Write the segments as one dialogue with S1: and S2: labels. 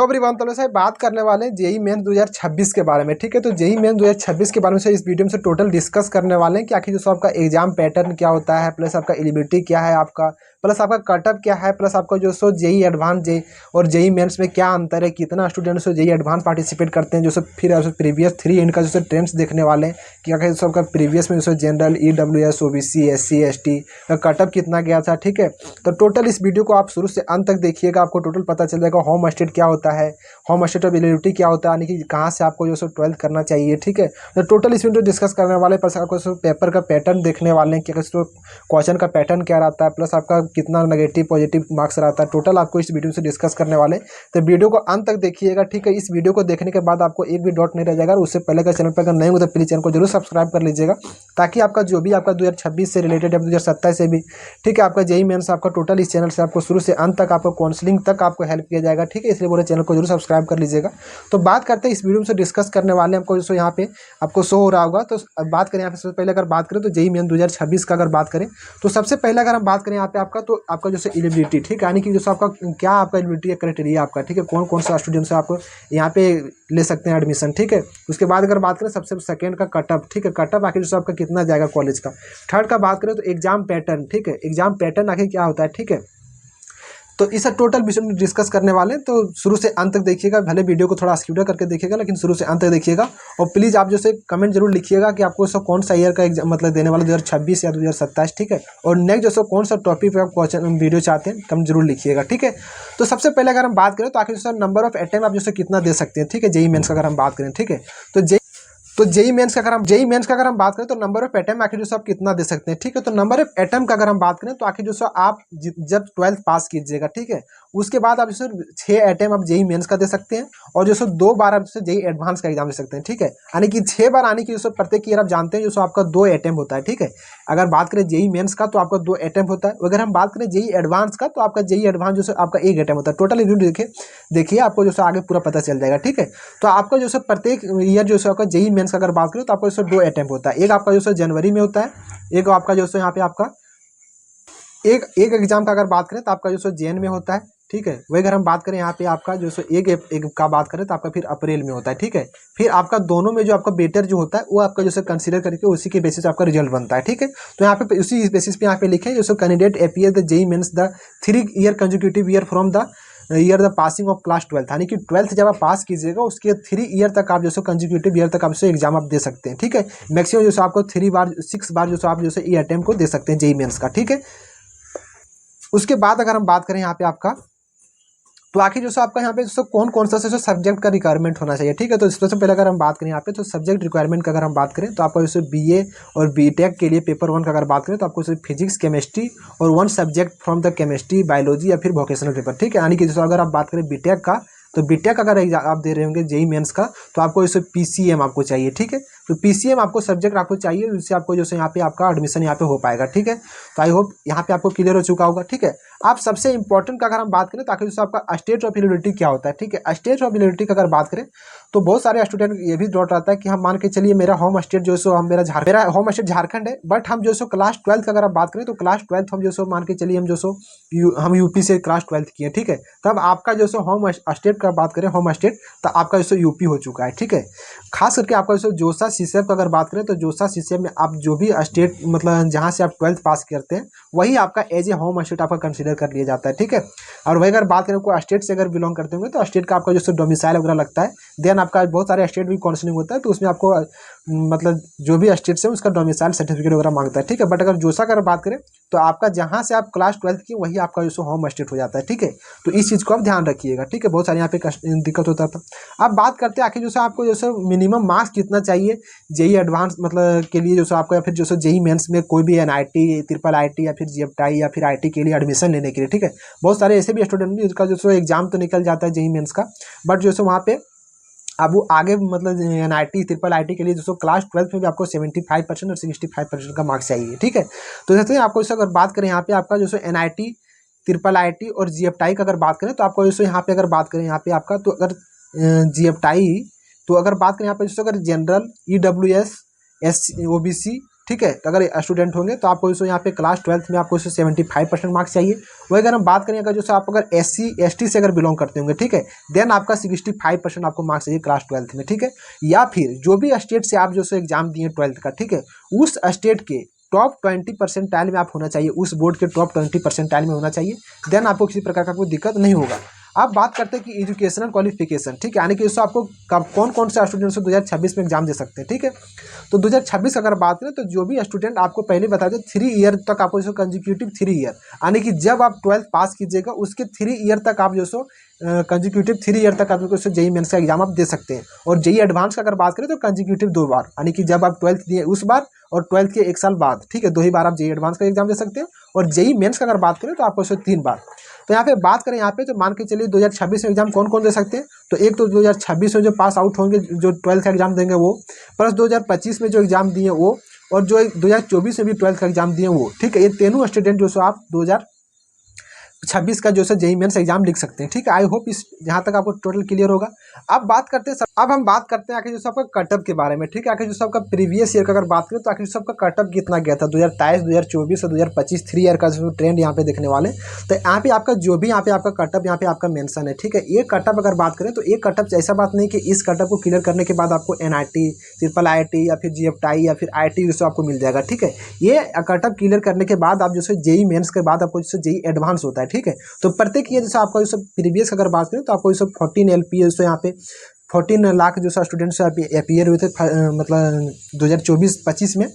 S1: Everyone, तो साहब बात करने वाले हैं जेई मेंस 2026 के बारे में। ठीक है, तो जेई मेंस 2026 के बारे में से इस वीडियो में से टोटल डिस्कस करने वाले हैं कि आखिर जो आपका एग्जाम पैटर्न क्या होता है, प्लस आपका एलिजिबिलिटी क्या है आपका, प्लस आपका कटअप क्या है, प्लस आपका जो सो जेई एडवांस जेई और जेई मेंस में क्या अंतर है, कितना स्टूडेंट्स जेई एडवांस पार्टिसिपेट करते हैं, जो सब फिर प्रीवियस 3 इनका जो ट्रेंड्स देखने वाले हैं कि आखिर जो आपका प्रीवियस में जो general EWS OBC SC ST का कटअप कितना गया था। ठीक है, तो टोटल इस वीडियो को आप शुरू से अंत तक देखिएगा, आपको टोटल पता चल जाएगा होम स्टेट क्या होता है, होम स्टेट ऑफ एलिजिबिलिटी क्या होता है, यानी कि कहाँ से आपको जो सो 12th करना चाहिए। ठीक है, तो टोटल इस वीडियो डिस्कस करने वाले, प्लस आपको पेपर का पैटर्न देखने वाले हैं कि क्वेश्चन का पैटर्न क्या रहता है, प्लस आपका कितना नेगेटिव पॉजिटिव मार्क्स रहता है, टोटल आपको इस वीडियो से डिस्कस करने वाले हैं। तो वीडियो को अंत तक देखिएगा। ठीक है, इस वीडियो को देखने के बाद आपको एक भी डाउट नहीं रह जाएगा। उससे पहले का चैनल पर अगर नहीं हो तो प्लीज चैनल को जरूर सब्सक्राइब कर लीजिएगा, ताकि आपका जो भी आपका 2026 से रिलेटेड है, 2027 से भी, ठीक है, आपका जेई मेंस आपका टोटल इस चैनल से आपको शुरू से अंत तक आपको काउंसलिंग तक आपको हेल्प किया जाएगा। ठीक है, इसलिए बोले चैनल को जरूर सब्सक्राइब कर लीजिएगा। तो बात करते हैं इस वीडियो में से डिस्कस करने वाले हैं, हमको जो यहाँ पे आपको शो हो रहा होगा। तो बात करें यहाँ पे सबसे पहले अगर बात करें तो जेई मेंस 2026 का अगर बात करें तो सबसे पहले अगर हम बात करें यहाँ पे आपका, तो आपका जो एलिजिबिलिटी, ठीक है, यानी कि जो आपका क्या आपका एलिजिबिलिटी क्राइटेरिया आपका, ठीक है, कौन कौन सा स्टूडेंट से आपको यहाँ पे ले सकते हैं एडमिशन। ठीक है, उसके बाद अगर बात करें सबसे सेकंड का कटअप, ठीक है, कटअप आखिर जो आपका कितना जाएगा कॉलेज का। थर्ड का बात करें तो एग्जाम पैटर्न, ठीक है, एग्जाम पैटर्न आखिर क्या होता है। ठीक है, तो इस टोटल विषय में डिस्कस करने वाले हैं, तो शुरू से अंत तक देखिएगा। भले वीडियो को थोड़ा स्किप करके देखिएगा, लेकिन शुरू से अंत तक देखिएगा। और प्लीज़ आप जैसे कमेंट जरूर लिखिएगा कि आपको सब कौन सा ईयर का एग्जाम मतलब देने वाला 2026 या 2027। ठीक है, और नेक्स्ट जो कौन सा टॉपिक पे आप क्वेश्चन वीडियो चाहते हैं कमेंट जरूर लिखिएगा। ठीक है, तो सबसे पहले अगर हम बात करें तो आखिर सर नंबर ऑफ अटेम्प्ट आप जैसे कितना दे सकते हैं। ठीक है, जेई मेंस का अगर हम बात करें, ठीक है, तो जेई मेंस का अगर हम बात करें तो नंबर ऑफ अटेम्प्ट आखिर जो आप कितना दे सकते हैं। ठीक है, तो नंबर ऑफ अटेम्प्ट का अगर हम बात करें तो आखिर जो आप जब 12th पास कीजिएगा, ठीक है, उसके बाद आप जैसे 6 अटेम्प्ट आप जेई मेंस का दे सकते हैं, और जो 2 बार आप जैसे जेई एडवांस का एग्जाम दे सकते हैं। ठीक है, यानी कि 6 बार आने की जो प्रत्येक ईयर आप जानते हैं जो आपका 2 अटेम्प्ट होता है। ठीक है, अगर बात करें जेई मेंस का तो आपका 2 अटेम्प्ट होता है, अगर हम बात करें जेई एडवांस का तो आपका जेई एडवांस जो आपका 1 अटेम्प्ट होता है। टोटल रिव्यू देखिए आपको जो आगे पूरा पता चल जाएगा। ठीक है, तो आपका जो प्रत्येक ईयर जो आपका जेई मेंस का अगर बात करें तो आपको 2 अटेम्प्ट होता है। एक आपका जो जनवरी में होता है, एक आपका जो यहाँ पे आपका एक एग्जाम का अगर बात करें तो आपका जो जैन में होता है। ठीक है, वही अगर हम बात करें यहाँ पे आपका जो एक का बात करें तो आपका फिर अप्रैल में होता है। ठीक है, फिर आपका दोनों में जो आपका बेटर जो होता है वो आपका जो कंसीडर करके उसी के बेसिस आपका रिजल्ट बनता है। ठीक है, तो यहाँ पे उसी बेसिस पे यहाँ पे लिखे जो candidate appear the JEE mains the 3 year consecutive year from the year the passing of class 12th, यानी कि 12th जब आप पास कीजिएगा उसके 3 ईयर तक आप जो कंसेक्यूटिव ईयर तक आप एग्जाम आप दे सकते हैं। ठीक है, मैक्सिमम जो आपको 6 बार जो आप जो ये अटेम्प्ट को दे सकते हैं जेई मेंस का। ठीक है, उसके बाद अगर हम बात करें यहाँ पे आपका, तो आखिर जो आपका यहाँ पे जो कौन कौन सा सब्जेक्ट का रिक्वायरमेंट होना चाहिए। ठीक है, तो सबसे पहले अगर हम बात करें यहाँ पे तो सब्जेक्ट रिक्वायरमेंट का अगर हम बात करें तो आपको जैसे BA और BTech के लिए पेपर 1 का अगर बात करें तो आपको सिर्फ फिजिक्स केमिस्ट्री और 1 subject from the chemistry biology या फिर वोकेशनल पेपर। ठीक है, यानी कि जैसे अगर आप बात करें BTech का, तो BTech अगर आप दे रहे होंगे जेई मेंस का तो आपको जैसे PCM आपको चाहिए। ठीक है, तो PCM आपको सब्जेक्ट आपको चाहिए, जिससे आपको जैसे यहाँ पे आपका एडमिशन यहाँ पे हो पाएगा। ठीक है, तो आई होप यहाँ पे आपको क्लियर हो चुका होगा। ठीक है, आप सबसे इंपॉर्टेंट का अगर हम बात करें तो आखिर आपका स्टेट ऑफ एलिजिबिलिटी क्या होता है। ठीक है, स्टेट ऑफ एलिजिबिलिटी का अगर बात करें तो बहुत सारे स्टूडेंट ये भी डाउट रहता है कि हम मान के चलिए मेरा होम स्टेट जो सो हम मेरा होम स्टेट झारखंड है, बट हम जो सो क्लास 12th का अगर आप बात करें तो क्लास 12th हम जो सो मान के चलिए हम जो सो हम यूपी से क्लास 12th किए। ठीक है, तब आपका जो सो होम स्टेट का बात करें होम स्टेट तो आपका जो सो यूपी हो चुका है। ठीक है, खास करके आपका जो जोसा सीसेप का अगर बात करें तो जोसा सीसेप में आप जो भी स्टेट मतलब जहाँ से आप 12th पास करते हैं वही आपका एज ए होम स्टेट आपका कंसीडर कर लिया जाता है। ठीक है, और वही अगर बात करें कोई स्टेट से अगर बिलोंग करते होंगे तो स्टेट का आपका जो डोमिसाइल वगैरह लगता है, देन आपका बहुत सारे स्टेट भी काउंसलिंग होता है तो उसमें आपको मतलब जो भी स्टेट से उसका डोमिसाइल सर्टिफिकेट वगैरह मांगता है। ठीक है, बट अगर जोसा का अगर बात करें तो आपका जहाँ से आप क्लास 12th की वही आपका जो होम स्टेट हो जाता है। ठीक है, तो इस चीज़ को आप ध्यान रखिएगा। ठीक है, बहुत सारे यहाँ पे दिक्कत होता था। अब बात करते हैं आखिर जो आपको जो मिनिमम मार्क्स कितना चाहिए जेई एडवांस मतलब के लिए जो आपको, या फिर जो जेई मेंस में कोई भी NIT IIIT या फिर GFTI या फिर IT के लिए एडमिशन लेने के लिए। ठीक है, बहुत सारे ऐसे भी स्टूडेंट जिसका जो एग्जाम तो निकल जाता है जेई मेंस का, बट जो वहाँ पे अब वो आगे मतलब NIT IIIT के लिए जो क्लास 12th में भी आपको 75% और 65% का मार्क्स चाहिए। ठीक है, तो जैसे आपको इससे अगर बात करें यहाँ पे आपका जो NIT IIIT और GFTI का अगर बात करें तो आपको जैसे यहाँ पे अगर बात करें यहाँ पे आपका तो अगर GFTI तो अगर बात करें यहाँ पे जैसे अगर जनरल EWS SC OBC ठीक है। तो अगर स्टूडेंट होंगे तो आपको जो यहाँ पे क्लास 12th में आपको 75% मार्क्स चाहिए। वही अगर हम बात करें अगर जो आप अगर SC ST से अगर बिलोंग करते होंगे, ठीक है, देन आपका 65% आपको मार्क्स चाहिए क्लास 12th में, ठीक है। या फिर जो भी स्टेट से आप जो एग्जाम दिए 12th का, ठीक है, उस स्टेट के टॉप 20% में आप होना चाहिए, उस बोर्ड के टॉप 20% में होना चाहिए। देन आपको किसी प्रकार का कोई दिक्कत नहीं होगा। अब बात करते हैं कि एजुकेशनल क्वालिफिकेशन, ठीक है, यानी कि इससे आपको कौन कौन से स्टूडेंट्स 2026 में एग्जाम दे सकते हैं, ठीक है। तो 2026 अगर बात करें तो जो भी स्टूडेंट, आपको पहले बता दें 3 ईयर तक आपको जो कंजिक्यूटिव 3 ईयर, यानी कि जब आप 12th पास कीजिएगा उसके 3 ईयर तक आप जो सो कंजिक्यूटिव 3 ईयर तक आपको जेई मेंस का एग्जाम आप दे सकते हैं। और जेई एडवांस का अगर बात करें तो कंजिक्यूटिव 2 बार, यानी कि जब आप 12th दिए उस बार और 12th के 1 साल बाद, ठीक है, 2 ही बार आप जेई एडवांस का एग्जाम दे सकते हैं। और जेई मेंस का अगर बात करें तो आपको 3 बार। तो यहाँ पे बात करें यहाँ पे तो मान के चलिए 2026 में एग्जाम कौन कौन दे सकते हैं। तो एक तो 2026 में जो पास आउट होंगे, जो 12th का एग्जाम देंगे वो, प्लस 2025 में जो एग्जाम दिए वो, और जो 2024 में भी 12th का एग्जाम दिए वो, ठीक है। ये तीनों स्टूडेंट जो सो आप 2026 का जो है जेई मेंस एग्जाम लिख सकते हैं, ठीक है। आई होप इस यहाँ तक आपको टोटल क्लियर होगा। अब हम बात करते हैं आखिर जो आपका कटअप के बारे में, ठीक है। आखिर जो आपका प्रीवियस ईयर का अगर बात करें तो आखिर जो आपका कटअप कितना गया था 2023, 2024 और 2025 3 ईयर का जो ट्रेंड यहाँ पे देखने वाले। तो यहाँ पे आपका जो भी यहाँ पे आपका कटअप यहाँ पे आपका मेंशन है, ठीक है। ये कटअप अगर बात करें तो एक कटअप ऐसा बात नहीं कि इस कटअप को क्लियर करने के बाद आपको NIT, IIIT या फिर GFTI या फिर IIT जो आपको मिल जाएगा, ठीक है। ये कटअप क्लियर करने के बाद आप जो जेई मेंस के बाद आपको जो जेई एडवांस होता है, ठीक है। तो प्रत्येक ये जैसे आपका जो प्रीवियस अगर बात करें तो आपको जो 14 LPA जो यहाँ पे 14 लाख जो स्टूडेंट्स अपीयर हुए थे, मतलब 2024-25 में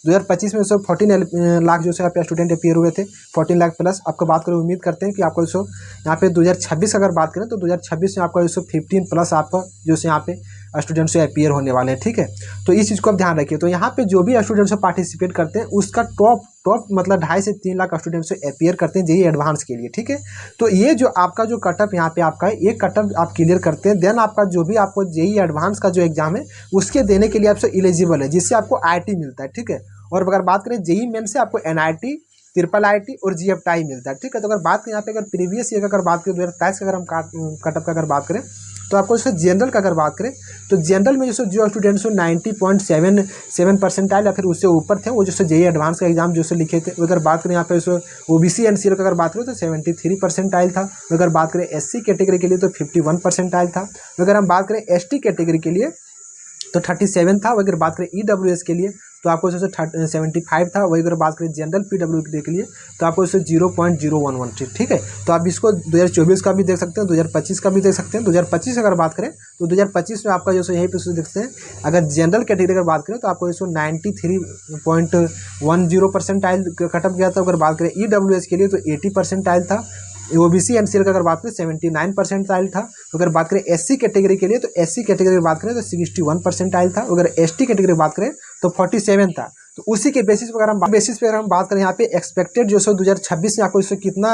S1: 2025 में 14 लाख जो यहाँ पे स्टूडेंट अपीयर हुए थे, 14 लाख प्लस। आपको बात करें, उम्मीद करते हैं कि आपको जो यहाँ पे 2026 अगर बात करें तो 2026 में आपका जो 15 प्लस आपका जो यहाँ पे स्टूडेंट्स अपीयर होने वाले हैं, ठीक है। तो इस चीज़ को आप ध्यान रखिए। तो यहाँ पे जो भी स्टूडेंट्स पार्टिसिपेट करते हैं उसका टॉप मतलब 2.5 से 3 लाख स्टूडेंट्स अपीयर करते हैं जेई एडवांस के लिए, ठीक है। तो ये जो आपका जो कटअप यहाँ पे आपका है, ये कटअप आप क्लियर करते हैं, देन आपका जो भी आपको जेई एडवांस का जो एग्जाम है उसके देने के लिए आपसे एलिजिबल है, जिससे आपको IIT मिलता है, ठीक है। और अगर बात करें जेई मेन से आपको NIT, IIIT और GFTI मिलता है, ठीक है। तो अगर बात करें यहाँ पे अगर प्रीवियस ईयर का अगर बात करें 2023 का अगर हम कटअप का अगर बात करें तो आपको जैसे जनरल का अगर बात करें तो जनरल में जैसे जो स्टूडेंट्स 90.77% या फिर उससे ऊपर थे वो जैसे जेई एडवांस का एग्जाम जो लिखे थे। अगर बात करें यहाँ पे OBC NCL का अगर बात करें तो 73% था। अगर बात करें SC कैटेगरी के लिए तो 51% था। अगर हम बात करें ST कैटेगरी के लिए तो 37 था। अगर बात करें EWS के लिए तो आपको जैसे 75 था। वही अगर बात करें जनरल PWD के लिए तो आपको जैसे 0.011 थी, ठीक है। तो आप इसको 2024 का भी देख सकते हैं, 2025 का भी देख सकते हैं। 2025 अगर बात करें तो 2025 में आपका जो यहीं पे देखते हैं, अगर जनरल कैटेगरी अगर बात करें तो आपको जैसे 93.10% कटअप गया था। अगर बात करें EWS के लिए तो 80% था। OBC NCL का अगर बात करें 79% था। अगर बात करें SC कैटेगरी के लिए तो SC कैटेगरी की बात करें तो 61% था। अगर ST कैटेगरी की बात करें तो 47 था। तो उसी के बेसिस पर अगर हम बात करें यहाँ पे एक्सपेक्टेड जो 2026 में आपको इससे कितना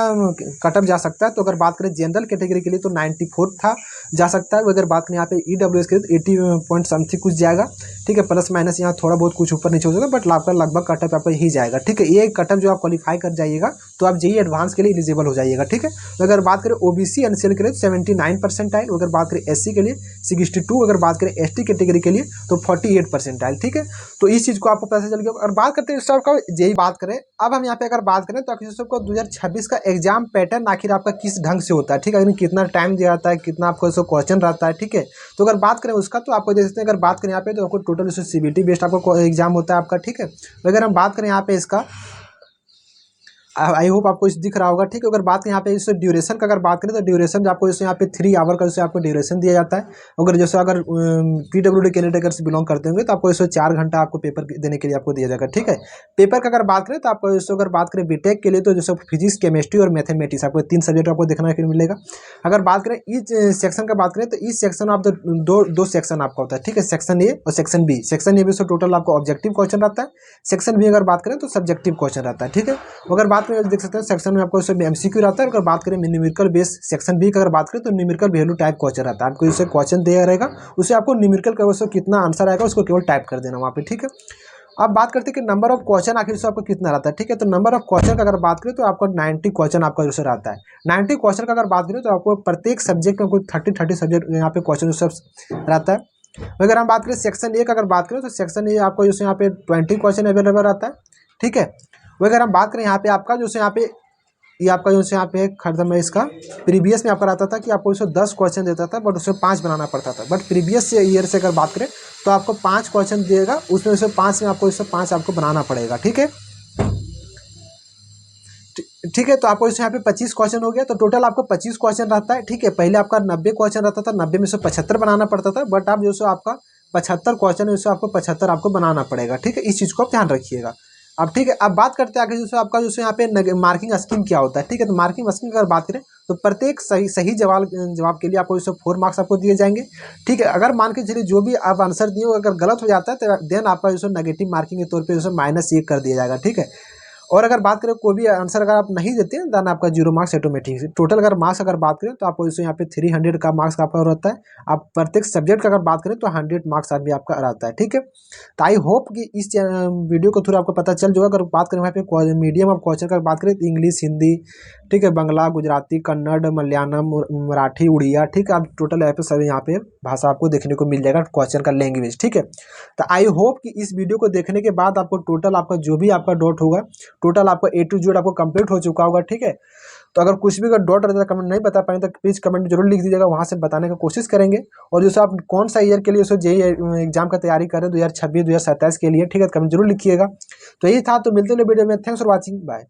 S1: कटअप जा सकता है, तो अगर बात करें जनरल कैटेगरी के लिए तो 94 था जा सकता है। अगर बात करें यहाँ पे EWS के लिए तो 80 पॉइंट समथिंग कुछ जाएगा, ठीक है। प्लस माइनस यहाँ थोड़ा बहुत कुछ ऊपर नीचे हो जाएगा, बट आपका लगभग कटअप आपका ही जाएगा, ठीक है। ये कटअप जो आप क्वालिफाई कर जाइएगा तो आप जेई एडवांस के लिए एलिजिबल हो जाइएगा, ठीक है। तो अगर बात करें OBC NCL के लिए 79%, अगर बात करें SC के लिए 62, अगर बात करें ST कैटेगरी के लिए तो 48%, ठीक है। तो इस चीज़ को आपको पता चल गया। और बात करते हैं सबका जेई बात करें, अब हम यहाँ पे अगर बात करें तो आखिर सबको 2026 का एग्जाम पैटर्न आखिर आपका किस ढंग से होता है, ठीक है। कितना टाइम दिया जाता है, कितना आपको इसको क्वेश्चन रहता है, ठीक है। तो अगर बात करें उसका तो आपको देख सकते हैं, अगर बात करें यहाँ पे तो आपको टोटल CBT बेस्ड आपको एग्जाम होता है आपका, ठीक है। तो अगर हम बात करें यहाँ पे इसका, आई होप आपको इस दिख रहा होगा, ठीक है। अगर बात यहाँ पे इस ड्यूरेशन का अगर बात करें तो ड्यूरेशन आपको जैसे यहाँ पे 3 आवर का जैसे आपको ड्यूरेशन दिया जाता है। अगर जैसे अगर PWD कैंडिडेट से बिलोंग करते होंगे तो आपको जैसे 4 घंटा आपको पेपर देने के लिए आपको दिया जाएगा, ठीक है। पेपर का अगर बात करें तो आपको जैसे अगर बात करें बीटेक के लिए तो जैसे फिजिक्स, केमिस्ट्री और मैथमेटिक्स आपको 3 सब्जेक्ट आपको देखने के लिए मिलेगा। अगर बात करें ईच सेक्शन का बात करें तो ईच सेक्शन आप दो सेक्शन आपका होता है, ठीक है। सेक्शन ए और सेक्शन बी। सेक्शन ए में टोटल आपको ऑब्जेक्टिव क्वेश्चन रहता है। सेक्शन बी अगर बात करें तो सब्जेक्टिव क्वेश्चन रहता है, ठीक है। अगर बात करें देख सकते हैं सेक्शन में आपको MCQ रहता है। अगर बात करें न्यूमेरिकल बेस सेक्शन बी का अगर बात करें तो न्यूमेरिकल वैल्यू टाइप क्वेश्चन रहता है। आपको इसे क्वेश्चन दिया रहेगा, उसे आपको न्यूमेरिकल का उससे कितना आंसर आएगा उसको केवल टाइप कर देना वहाँ पे, ठीक है। अब बात करते हैं कि नंबर ऑफ क्वेश्चन आखिर से आपको कितना रहता है, ठीक है। तो नंबर ऑफ क्वेश्चन का अगर बात करें तो आपको 90 क्वेश्चन आपका जैसे रहता है। 90 क्वेश्चन का अगर बात करें तो आपको प्रत्येक सब्जेक्ट में कोई 30 सब्जेक्ट यहाँ पे क्वेश्चन रहता है। अगर हम बात करें सेक्शन ए का, अगर बात करें तो सेक्शन ए आपको जैसे यहाँ पे 20 क्वेश्चन अवेलेबल रहता है, ठीक है। वही अगर हम बात करें यहाँ पे आपका जैसे यहाँ पे ये आपका जैसे यहाँ पे खत्म है इसका, प्रीवियस में आपका रहता था कि आपको इसमें 10 क्वेश्चन देता था बट उसमें 5 बनाना पड़ता था, बट प्रीवियस ईयर से अगर बात करें तो आपको 5 क्वेश्चन देगा, उसमें से 5 में आपको इसमें 5 आपको बनाना पड़ेगा, ठीक है। ठीक है, तो आपको इसमें यहाँ पे 25 क्वेश्चन हो गया, तो टोटल आपको 25 क्वेश्चन रहता है, ठीक है। पहले आपका 90 क्वेश्चन रहता था, 90 में से 75 बनाना पड़ता था, बट आप जो सो आपका 75 क्वेश्चन है, आपको 75 आपको बनाना पड़ेगा, ठीक है। इस चीज़ को आप ध्यान रखिएगा। अब ठीक है, अब बात करते हैं आगे जैसे आपका जैसे यहाँ पे मार्किंग स्कीम क्या होता है, ठीक है। तो मार्किंग स्कीम की अगर बात करें तो प्रत्येक सही जवाब के लिए आपको जैसे 4 मार्क्स आपको दिए जाएंगे, ठीक है। अगर मान के चलिए जो भी आप आंसर दिए अगर गलत हो जाता है तो देन आपका जैसे नेगेटिव मार्किंग के तौर पर जैसे -1 कर दिया जाएगा, ठीक है। और अगर बात करें कोई भी आंसर अगर आप नहीं देते हैं देन आपका 0 मार्क्स ऑटोमेटिक से। टोटल अगर मार्क्स अगर बात करें तो आपको जैसे यहाँ पे 300 का मार्क्स आपका रहता है। आप प्रत्येक सब्जेक्ट का अगर बात करें तो 100 मार्क्स भी आपका रहता है, ठीक है। तो आई होप कि इस वीडियो को थोड़ा आपको पता चल जाएगा। अगर बात करें वहाँ पे मीडियम ऑफ क्वेश्चन का बात करें तो इंग्लिश, हिंदी, ठीक है, बंगला, गुजराती, कन्नड़, मलयालम, मराठी, उड़िया, ठीक है। आप टोटल यहाँ पे सभी यहाँ पे भाषा आपको देखने को मिल जाएगा क्वेश्चन का लैंग्वेज, ठीक है। तो आई होप कि इस वीडियो को देखने के बाद आपको टोटल आपका जो भी आपका डाउट होगा टोटल आपका A to Z आपको कंप्लीट हो चुका होगा, ठीक है। तो अगर कुछ भी अगर डाउट रहता है कमेंट नहीं बता पाए तो प्लीज़ कमेंट में जरूर लिख दीजिएगा, वहाँ से बताने की कोशिश करेंगे। और जैसे आप कौन सा ईयर के लिए जैसे जेई एग्जाम का तैयारी कर रहे हैं 2026 2027 के लिए, ठीक है, कमेंट जरूर लिखिएगा। तो यही था, तो मिलते हैं वीडियो में। Thanks for watching, bye.